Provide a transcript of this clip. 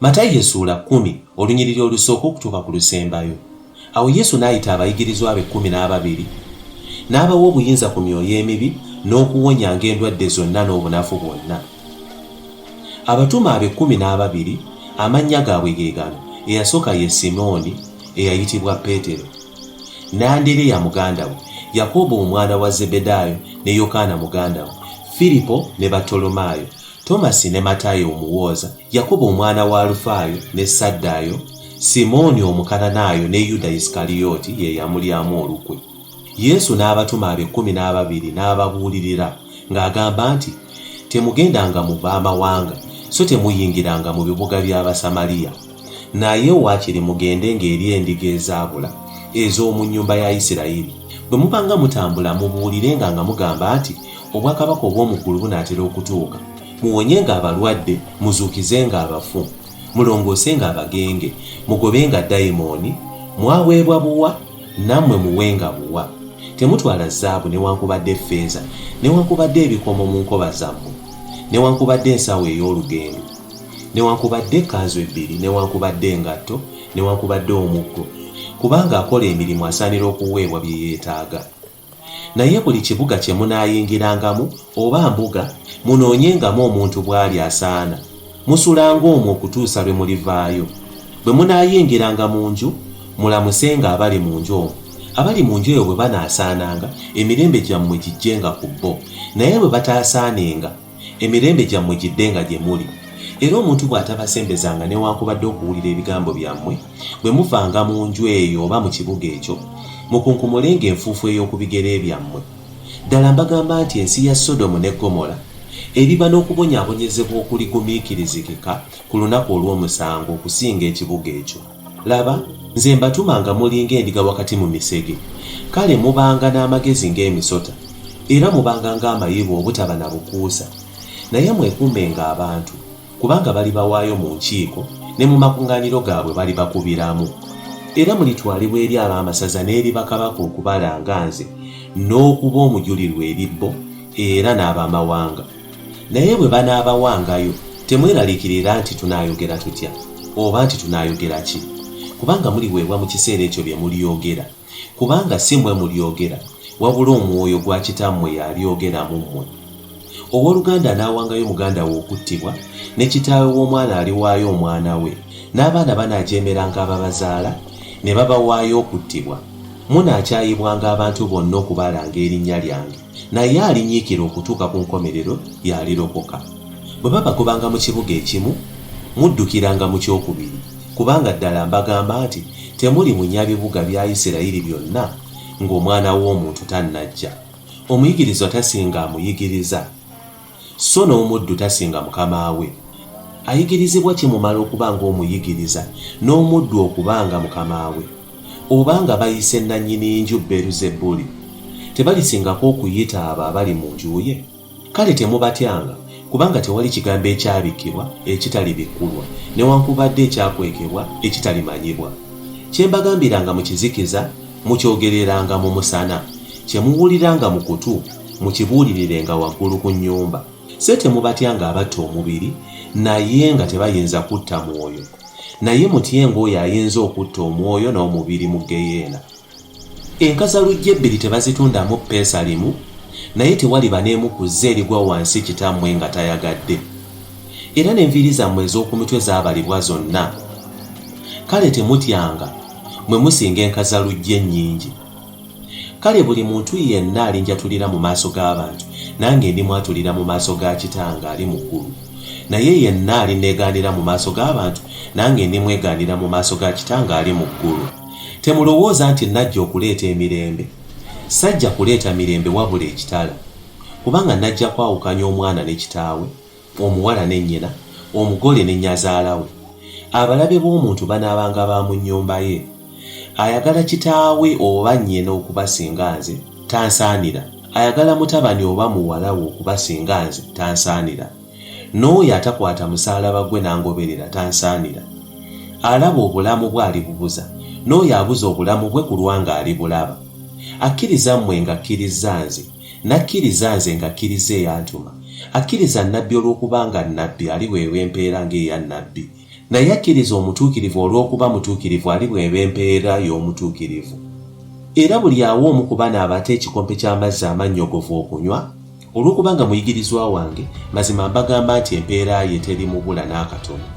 Matayo essula 10 olunyiriri olusooka okutuuka ku lusembayo. Awo Yesu n'ayita abayigirizwa be 12 n'abawa obuyinza ku myoyo emibi n'okuwonyanga endwadde zonna n'obunafu bwonna. Abatume abe 12 amannya gaabwe ge gano: eyasooka ye Simooni eyayitibwa Peetero, ne Andereya muganda we, Yakobo omwana wa Zebedaayo ne Yokaana muganda we, Firipo ne Bartolomaayo, Tomasi ne Matayo omuwooza, Yakobo omwana wa Alufaayo ne Saddaayo, Simooni omukananaayo ne Yuda Isukalyoti ye yamulyamu olukwe. Yesu n'abatuma abe 12 n'ababuulirira ng'agamba nti, temugendanga mu baamawanga, so temuyingiranga mu bibuga by'Abasamaliya, naye waakiri mugende ng'eri endiga ezaabula ez'omu nnyumba ya Isirayiri. Bwe mubanga mutambula mubuulirenga nga mugamba nti, obwakabaka obw'omu ggulu bunaatera okutuuka. Muwonyenga abalwadde, muzuukizenga abafu, mulongoosenga abagenge, mugobenga dayimooni, mwaweebwa buwa, nammwe muwenga buwa. Temutwala zaabu newankubadde effeeza, newankubadde ebikomo mu nkoba zammwe, newankubadde ensawo ey'olugendo, newankubadde ekkanzu 2, newankubadde engatto, newankubadde omuggo, kubanga akola emirimu asaanira okuweebwa bye yeetaaga. Naye buli kibuga kye munaayingirangamu oba mbuga, munoonyengamu omuntu bw'ali asaana, musulanga omwo okutuusa lwe mulivaayo. Bwe munaayingiranga mu nju, mulamusenga abali mu nju omwo. Abali mu nju eyo bwe banaasaananga, emirembe gyammwe gijjenga ku bo, naye bwe bataasaanenga, emirembe gyammwe giddenga gye muli. Era omuntu bw'atabasembezanga newankubadde okuwulira ebigambo byammwe, bwe muvanga mu nju eyo oba mu kibuga ekyo, mukunkumulenga enfuufu ey'oku bigere byammwe. Ddala mbagamba nti ensi ya Sodomu ne Gomora eriba n'okubonyaabonyezebwa okuligumiikirizikika ku lunaku olw'omusango okusinga ekibuga ekyo. Laba, nze mbatuma nga mulinga endiga wakati mu misege, kale mubanga n'amagezi ng'emisota, era mubanga ng'amayivu obutaba na bukuusa. Naye mwekuumenga abantu, kubanga balibawaayo mu nkiiko ne mu makuŋŋaaniro gaabwe balibakubiramu. Era mulitwalibwa eri ab'amasaza n'eri bakabaka okubalanga nze n'okuba omujulirwa eri bo era n'abamawanga. Naye bwe banaabawangayo, temweraliikirira nti tunaayogera tutya oba nti tunaayogera ki, kubanga muliweebwa mu kiseera ekyo bye mulyogera, kubanga si mmwe mulyogera, wabula Omwoyo gwa Kitammwe y'alyogera mu mmwe. Owooluganda anaawangayo muganda we okuttibwa, ne kitaawe w'omwana aliwaayo omwana we, n'abaana banaajeemeranga ababazaala ne babawaayo okuttibwa. Munaakyayibwanga abantu bonna okubalanga erinnya lyange, naye alinyiikira okutuuka ku nkomerero y'alirokoka. Bwe babagobanga mu kibuga ekimu, muddukiranga mu kyokubiri, kubanga ddala mbagamba nti temuli mu nnyabibuga bya Isirayiri byonna ng'Omwana w'Omuntu tannajja. Omuyigirizwa tasinga amuyigiriza, so n'omuddu tasinga mukama we. Ayigirizibwa kimumala okuba ng'omuyigiriza, n'omuddu okuba nga mukama we. Obanga bayise nannyini nju Beeruzebuli, tebalisingako okuyita abo abali mu nju ye? Kale temubatyanga, kubanga tewali kigambo ekyabikkibwa ekitalibikulwa, newankubadde ekyakwekebwa ekitalimanyibwa. Kye mbagambiranga mu kizikiza, mukyogereranga mu musana, kye muwuliranga mu kutu, mukibuulirirenga waggulu ku nnyumba. Se temubatyanga abatta omubiri, naye nga tebayinza kutta mwoyo. Naye mutyenga oyo ayinza okutta omwoyo n'omubiri mu ggeyeena. Enkazalujja 2 tebazitundamu ppeesa limu, naye tewaliba n'emu ku zze erigwa wansi Kitammwe nga tayagadde. Era n'enviiri zammwe ez'oku mitwe zaabalibwa zonna. Kale temutyanga, mwe musinga enkazalujja ennyingi. Kale buli muntu yenna alinjatulira mu maaso g'abantu, nange ndimwatulira mu maaso ga Kitange ali mu ggulu. Naye yenna alinneegaanira mu maaso g'abantu, nange ndimwegaanira mu maaso ga Kitange ali mu ggulu. Temulowooza nti najja okuleeta emirembe. Sajja kuleeta mirembe wabula ekitala. Kubanga najja kwawukanya omwana ne kitaawe, omuwala ne nnyina, omugole ne nnyazaala we. Abalabe b'omuntu banaabanga ba mu nnyumba ye. Ayagala kitaawe oba nnyina okubasinga nze, tansaanira. Ayagala mutabani oba muwala we okubasinga nze, tansaanira. N'oyo atakwata musaalaba gwe n'angoberera tansaanira. Alaba obulamu bwe alibubuza, n'oyo abuza obulamu bwe ku lwanga alibulaba. Akkiriza mmwe ng'akkiriza nze, n'akkiriza nze ng'akkiriza eyantuma. Akkiriza nnabbi olw'okubanga nnabbi aliweebwa empeera ng'eya nnabbi, naye akkiriza omutuukirivu olw'okuba mutuukirivu ali bw'eba empeera y'omutuukirivu. Era buli awa omu ku bano abato ekikompe ky'amazzi amannyogovu okunywa, olw'okuba nga muyigirizwa wange, mazima mbagamba nti empeera ye terimubula n'akatono.